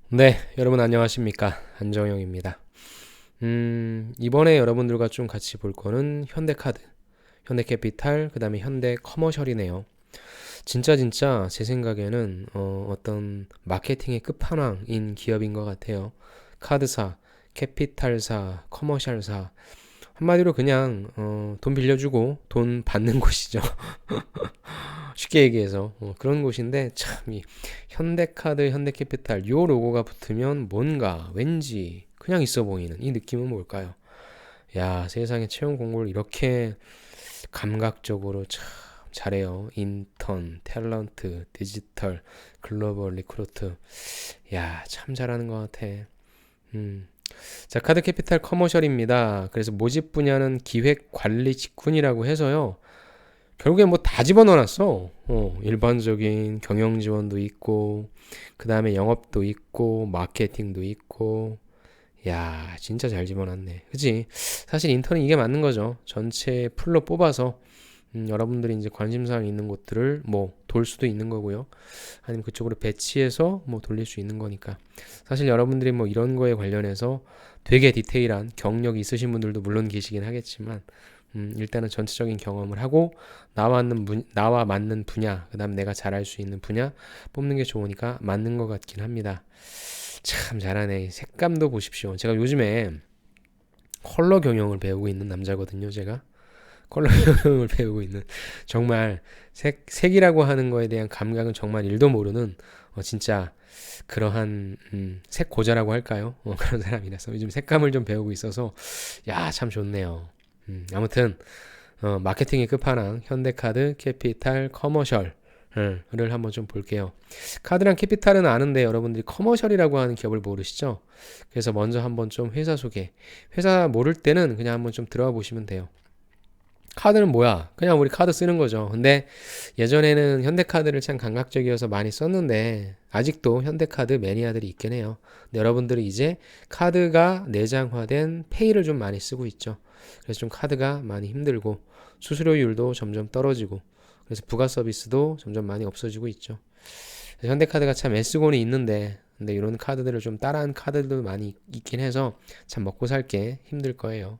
네, 여러분 안녕하십니까? 안정영입니다. 이번에 여러분들과 좀 같이 볼 거는 현대카드, 현대캐피탈, 그 다음에 현대커머셜이네요. 진짜 제 생각에는 어떤 마케팅의 끝판왕인 기업인 것 같아요. 카드사, 캐피탈사, 커머셜사. 한마디로 그냥 돈 빌려주고 돈 받는 곳이죠. 쉽게 얘기해서 그런 곳인데 참 이 현대카드, 현대캐피탈 요 로고가 붙으면 뭔가 왠지 그냥 있어 보이는 이 느낌은 뭘까요? 야, 세상에 채용 공고를 이렇게 감각적으로 참 잘해요. 인턴, 탤런트, 디지털, 글로벌 리크루트. 야, 참 잘하는 것 같아. 음. 자, 카드 캐피탈 커머셜입니다. 그래서 모집 분야는 기획 관리 직군이라고 해서요. 결국에 뭐 다 집어넣어놨어. 일반적인 경영 지원도 있고, 그 다음에 영업도 있고, 마케팅도 있고. 야, 진짜 잘 집어놨네. 그치? 사실 인턴은 이게 맞는 거죠. 전체 풀로 뽑아서, 여러분들이 이제 관심사항 있는 곳들을 뭐 돌 수도 있는 거고요. 아니면 그쪽으로 배치해서 뭐 돌릴 수 있는 거니까. 사실 여러분들이 뭐 이런 거에 관련해서 되게 디테일한 경력이 있으신 분들도 물론 계시긴 하겠지만, 일단은 전체적인 경험을 하고 나와 맞는 분야, 그다음 내가 잘할 수 있는 분야 뽑는 게 좋으니까 맞는 것 같긴 합니다. 참 잘하네. 색감도 보십시오. 제가 요즘에 컬러 경영을 배우고 있는 남자거든요. 제가 컬러 경영을 배우고 있는 정말 색이라고 하는 거에 대한 감각은 정말 일도 모르는 진짜 그러한 색 고자라고 할까요? 그런 사람이라서 요즘 색감을 좀 배우고 있어서 야, 참 좋네요. 아무튼 마케팅의 끝판왕 현대카드, 캐피탈, 커머셜 를 한번 좀 볼게요. 카드랑 캐피탈은 아는데 여러분들이 커머셜이라고 하는 기업을 모르시죠? 그래서 먼저 한번 좀 회사 소개. 회사 모를 때는 그냥 한번 좀 들어가 보시면 돼요. 카드는 뭐야? 그냥 우리 카드 쓰는 거죠. 근데 예전에는 현대카드를 참 감각적이어서 많이 썼는데 아직도 현대카드 매니아들이 있긴 해요. 근데 여러분들이 이제 카드가 내장화된 페이를 좀 많이 쓰고 있죠. 그래서 좀 카드가 많이 힘들고 수수료율도 점점 떨어지고 그래서 부가 서비스도 점점 많이 없어지고 있죠. 현대카드가 참 애쓰고는 있는데 근데 이런 카드들을 좀 따라한 카드도 많이 있긴 해서 참 먹고 살게 힘들 거예요.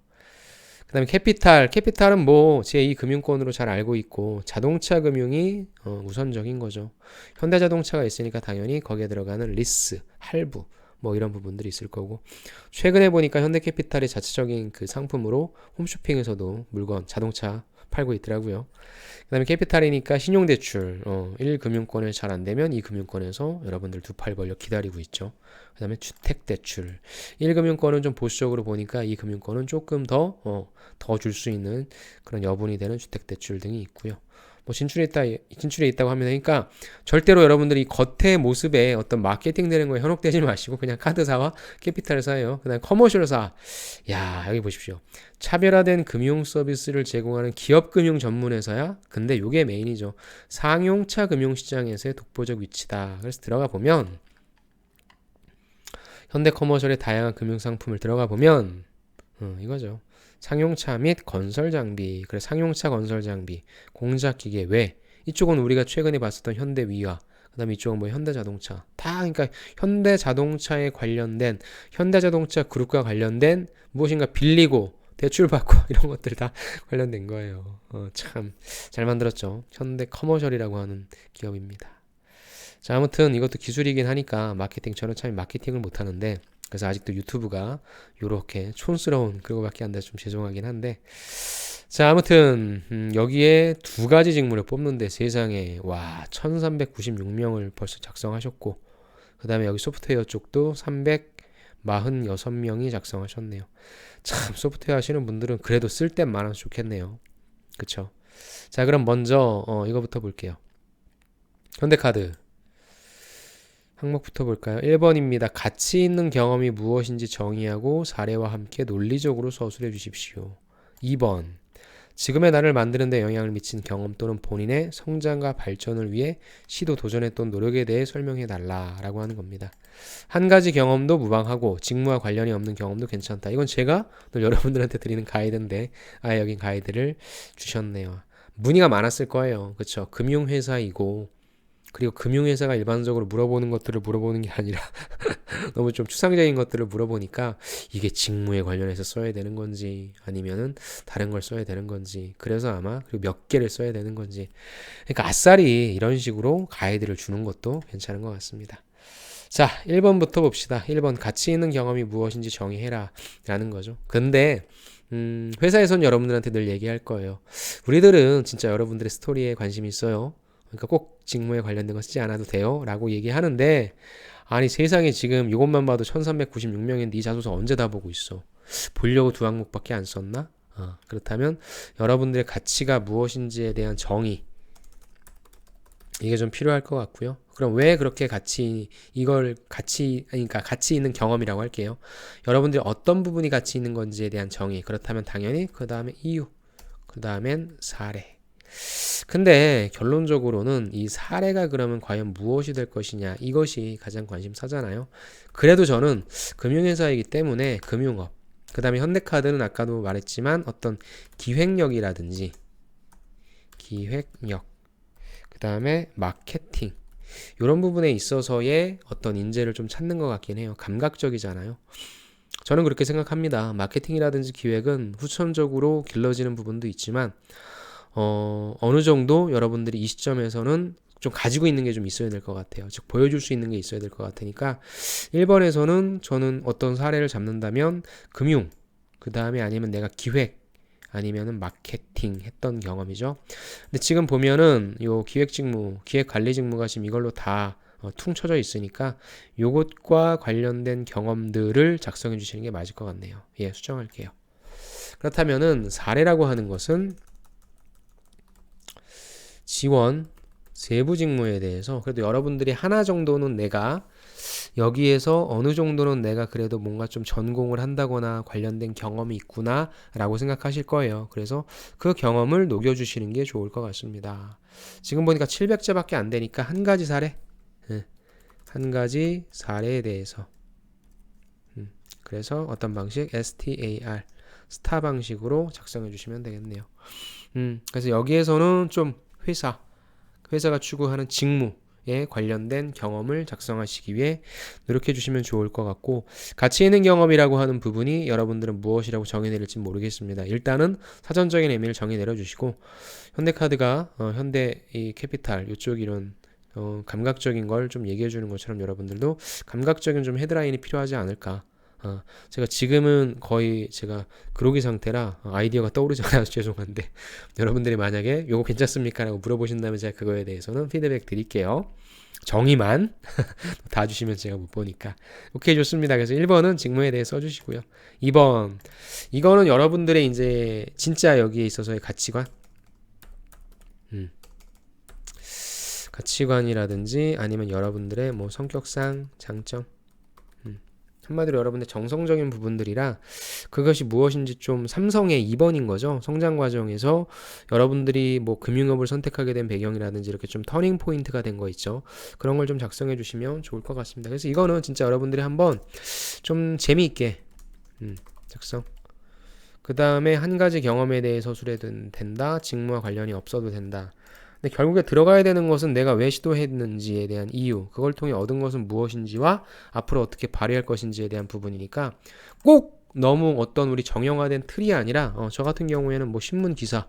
그다음에 캐피탈은 뭐 제2금융권으로 잘 알고 있고 자동차 금융이 우선적인 거죠. 현대자동차가 있으니까 당연히 거기에 들어가는 리스, 할부 뭐 이런 부분들이 있을 거고 최근에 보니까 현대캐피탈이 자체적인 그 상품으로 홈쇼핑에서도 물건 자동차 팔고 있더라고요. 그다음에 캐피탈이니까 신용대출 1금융권에 잘 안 되면 2금융권에서 여러분들 두 팔 벌려 기다리고 있죠. 그다음에 주택대출 1금융권은 좀 보수적으로 보니까 2금융권은 조금 더 줄 수 있는 그런 여분이 되는 주택대출 등이 있고요. 뭐 진출에 있다고 하면 되니까 절대로 여러분들이 겉의 모습에 어떤 마케팅 되는 거에 현혹되지 마시고 그냥 카드사와 캐피탈사예요. 그다음 커머셜사. 야, 여기 보십시오. 차별화된 금융 서비스를 제공하는 기업 금융 전문회사야. 근데 요게 메인이죠. 상용차 금융 시장에서의 독보적 위치다. 그래서 들어가 보면 현대커머셜의 다양한 금융 상품을 들어가 보면 이거죠. 상용차 및 건설 장비, 그래 상용차 건설 장비, 공작 기계 외 이쪽은 우리가 최근에 봤었던 현대위아, 그다음에 이쪽은 뭐 현대자동차 다 그러니까 현대자동차에 관련된 현대자동차 그룹과 관련된 무엇인가 빌리고 대출받고 이런 것들 다 관련된 거예요. 참 잘 만들었죠. 현대커머셜이라고 하는 기업입니다. 자, 아무튼 이것도 기술이긴 하니까 마케팅처럼 참 마케팅을 못 하는데 그래서 아직도 유튜브가 요렇게 촌스러운 그거밖에 안 돼서 좀 죄송하긴 한데 자, 아무튼 여기에 두 가지 직무를 뽑는데 세상에 와 1396명을 벌써 작성하셨고 그 다음에 여기 소프트웨어 쪽도 346명이 작성하셨네요. 참 소프트웨어 하시는 분들은 그래도 쓸 땐 많아서 좋겠네요. 그쵸? 자, 그럼 먼저 이거부터 볼게요. 현대카드 항목부터 볼까요? 1번입니다. 가치 있는 경험이 무엇인지 정의하고 사례와 함께 논리적으로 서술해 주십시오. 2번. 지금의 나를 만드는 데 영향을 미친 경험 또는 본인의 성장과 발전을 위해 시도 도전했던 노력에 대해 설명해 달라라고 하는 겁니다. 한 가지 경험도 무방하고 직무와 관련이 없는 경험도 괜찮다. 이건 제가 늘 여러분들한테 드리는 가이드인데 여기 가이드를 주셨네요. 문의가 많았을 거예요. 그렇죠? 금융회사이고 그리고 금융회사가 일반적으로 물어보는 것들을 물어보는 게 아니라 너무 좀 추상적인 것들을 물어보니까 이게 직무에 관련해서 써야 되는 건지 아니면은 다른 걸 써야 되는 건지 그래서 아마 그리고 몇 개를 써야 되는 건지 그러니까 아싸리 이런 식으로 가이드를 주는 것도 괜찮은 것 같습니다. 자, 1번부터 봅시다. 1번 가치 있는 경험이 무엇인지 정의해라 라는 거죠. 근데 회사에선 여러분들한테 늘 얘기할 거예요. 우리들은 진짜 여러분들의 스토리에 관심이 있어요. 그러니까 꼭 직무에 관련된 거 쓰지 않아도 돼요 라고 얘기하는데 아니 세상에 지금 이것만 봐도 1396명인데 이 자소서 언제 다 보고 있어. 보려고 두 항목밖에 안 썼나? 그렇다면 여러분들의 가치가 무엇인지에 대한 정의 이게 좀 필요할 것 같고요. 그럼 왜 그렇게 그러니까 가치 있는 경험이라고 할게요. 여러분들이 어떤 부분이 가치 있는 건지에 대한 정의. 그렇다면 당연히 그 다음에 이유, 그 다음엔 사례. 근데 결론적으로는 이 사례가 그러면 과연 무엇이 될 것이냐 이것이 가장 관심사잖아요. 그래도 저는 금융회사이기 때문에 금융업, 그 다음에 현대카드는 아까도 말했지만 어떤 기획력이라든지 기획력, 그 다음에 마케팅 이런 부분에 있어서의 어떤 인재를 좀 찾는 것 같긴 해요. 감각적이잖아요. 저는 그렇게 생각합니다. 마케팅이라든지 기획은 후천적으로 길러지는 부분도 있지만 어느 정도 여러분들이 이 시점에서는 좀 가지고 있는 게 좀 있어야 될 것 같아요. 즉 보여줄 수 있는 게 있어야 될 것 같으니까 1번에서는 저는 어떤 사례를 잡는다면 금융, 그 다음에 아니면 내가 기획 아니면은 마케팅 했던 경험이죠. 근데 지금 보면은 요 기획 직무, 기획 관리 직무가 지금 이걸로 다 퉁쳐져 있으니까 요것과 관련된 경험들을 작성해 주시는 게 맞을 것 같네요. 예, 수정할게요. 그렇다면은 사례라고 하는 것은 지원, 세부 직무에 대해서 그래도 여러분들이 하나 정도는 내가 여기에서 어느 정도는 내가 그래도 뭔가 좀 전공을 한다거나 관련된 경험이 있구나 라고 생각하실 거예요. 그래서 그 경험을 녹여주시는 게 좋을 것 같습니다. 지금 보니까 700제밖에 안 되니까 한 가지 사례, 한 가지 사례에 대해서 그래서 어떤 방식? STAR 스타 방식으로 작성해 주시면 되겠네요. 그래서 여기에서는 좀 회사가 추구하는 직무에 관련된 경험을 작성하시기 위해 노력해 주시면 좋을 것 같고 가치 있는 경험이라고 하는 부분이 여러분들은 무엇이라고 정의 내릴지 모르겠습니다. 일단은 사전적인 의미를 정의 내려주시고 현대카드가 현대 이 캐피탈 이쪽 이런 감각적인 걸 좀 얘기해 주는 것처럼 여러분들도 감각적인 좀 헤드라인이 필요하지 않을까. 제가 지금은 거의 제가 그로기 상태라 아이디어가 떠오르지 않아서 죄송한데 여러분들이 만약에 요거 괜찮습니까? 라고 물어보신다면 제가 그거에 대해서는 피드백 드릴게요. 정의만 다 주시면 제가 못 보니까. 오케이, 좋습니다. 그래서 1번은 직무에 대해 써주시고요. 2번 이거는 여러분들의 이제 진짜 여기에 있어서의 가치관 가치관이라든지 아니면 여러분들의 뭐 성격상 장점 한마디로 여러분의 정성적인 부분들이라 그것이 무엇인지 좀 삼성의 2번인 거죠. 성장 과정에서 여러분들이 뭐 금융업을 선택하게 된 배경이라든지 이렇게 좀 터닝 포인트가 된 거 있죠. 그런 걸 좀 작성해 주시면 좋을 것 같습니다. 그래서 이거는 진짜 여러분들이 한번 좀 재미있게 작성. 그 다음에 한 가지 경험에 대해 서술해도 된다. 직무와 관련이 없어도 된다. 근데 결국에 들어가야 되는 것은 내가 왜 시도했는지에 대한 이유, 그걸 통해 얻은 것은 무엇인지와 앞으로 어떻게 발휘할 것인지에 대한 부분이니까 꼭 너무 어떤 우리 정형화된 틀이 아니라 저 같은 경우에는 뭐 신문 기사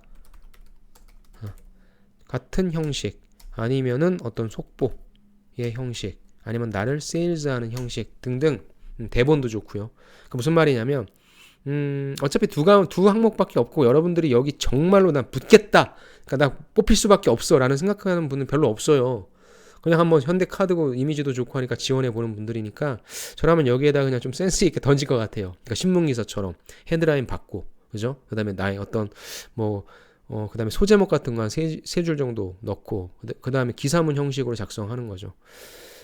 같은 형식 아니면은 어떤 속보의 형식 아니면 나를 세일즈하는 형식 등등 대본도 좋고요. 그 무슨 말이냐면 어차피 두 항목밖에 없고 여러분들이 여기 정말로 난 붙겠다. 그러니까 나 뽑힐 수밖에 없어 라는 생각하는 분은 별로 없어요. 그냥 한번 현대카드고 이미지도 좋고 하니까 지원해 보는 분들이니까 저라면 여기에다 그냥 좀 센스 있게 던질 것 같아요. 그러니까 신문기사처럼 헤드라인 받고 그죠? 그 다음에 나의 어떤 뭐 그 다음에 소제목 같은 거 한 세 줄 정도 넣고 그 다음에 기사문 형식으로 작성하는 거죠.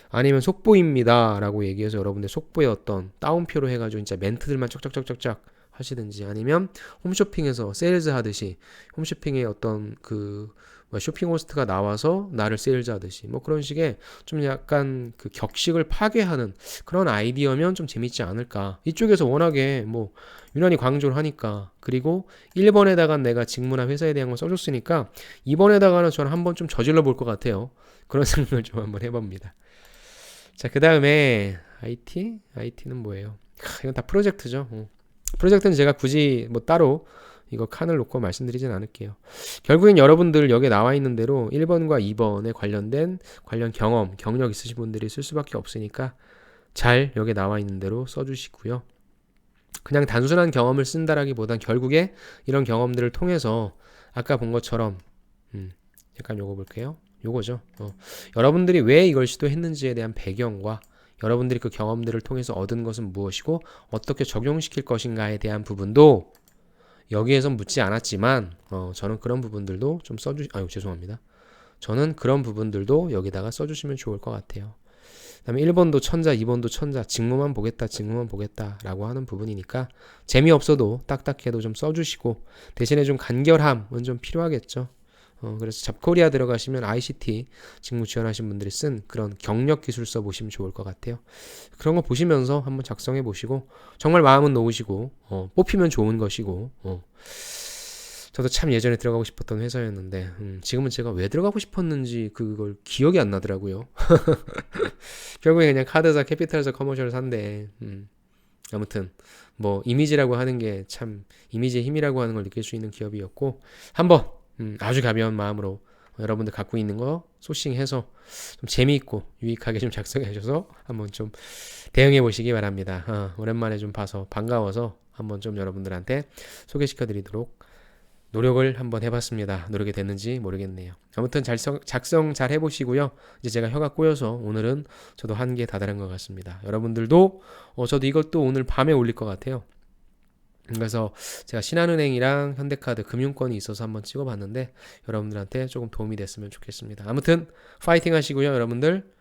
아니면 속보입니다 라고 얘기해서 여러분들 속보의 어떤 따옴표로 해가지고 진짜 멘트들만 쩍쩍쩍쩍쩍 하시든지 아니면 홈쇼핑에서 세일즈 하듯이 홈쇼핑의 어떤 그 쇼핑 호스트가 나와서 나를 세일즈하듯이 뭐 그런 식의 좀 약간 그 격식을 파괴하는 그런 아이디어면 좀 재밌지 않을까. 이쪽에서 워낙에 뭐 유난히 강조를 하니까, 그리고 1번에다가 내가 직무나 회사에 대한 걸 써줬으니까 2번에다가는 저는 한번 좀 저질러 볼 것 같아요. 그런 생각을 좀 한번 해봅니다. 자, 그 다음에 IT? IT는 뭐예요? 이건 다 프로젝트죠. 프로젝트는 제가 굳이 뭐 따로 이거 칸을 놓고 말씀드리진 않을게요. 결국엔 여러분들 여기에 나와 있는 대로 1번과 2번에 관련된 관련 경험, 경력 있으신 분들이 쓸 수밖에 없으니까 잘 여기에 나와 있는 대로 써주시고요. 그냥 단순한 경험을 쓴다라기보단 결국에 이런 경험들을 통해서 아까 본 것처럼 약간 요거 볼게요. 요거죠. 여러분들이 왜 이걸 시도했는지에 대한 배경과 여러분들이 그 경험들을 통해서 얻은 것은 무엇이고 어떻게 적용시킬 것인가에 대한 부분도 여기에선 묻지 않았지만 저는 그런 부분들도 좀 죄송합니다. 저는 그런 부분들도 여기다가 써주시면 좋을 것 같아요. 그다음에 1번도 천자, 2번도 천자, 직무만 보겠다 라고 하는 부분이니까 재미없어도 딱딱해도 좀 써주시고, 대신에 좀 간결함은 좀 필요하겠죠. 그래서 잡코리아 들어가시면 ICT 직무 지원하신 분들이 쓴 그런 경력 기술서 보시면 좋을 것 같아요. 그런 거 보시면서 한번 작성해 보시고, 정말 마음은 놓으시고 뽑히면 좋은 것이고, 저도 참 예전에 들어가고 싶었던 회사였는데 지금은 제가 왜 들어가고 싶었는지 그걸 기억이 안 나더라고요. 결국에 그냥 카드사, 캐피탈사, 커머셜사인데 아무튼 뭐 이미지라고 하는 게 참, 이미지의 힘이라고 하는 걸 느낄 수 있는 기업이었고, 한번 아주 가벼운 마음으로 여러분들 갖고 있는 거 소싱해서 좀 재미있고 유익하게 좀 작성해 주셔서 한번 좀 대응해 보시기 바랍니다. 오랜만에 좀 봐서 반가워서 한번 좀 여러분들한테 소개시켜 드리도록 노력을 한번 해봤습니다. 노력이 됐는지 모르겠네요. 아무튼 작성 잘 해보시고요. 이제 제가 혀가 꼬여서 오늘은 저도 한계에 다다른 것 같습니다. 여러분들도 저도 이것도 오늘 밤에 올릴 것 같아요. 그래서 제가 신한은행이랑 현대카드 금융권이 있어서 한번 찍어봤는데 여러분들한테 조금 도움이 됐으면 좋겠습니다. 아무튼 파이팅 하시고요. 여러분들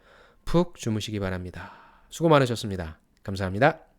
푹 주무시기 바랍니다. 수고 많으셨습니다. 감사합니다.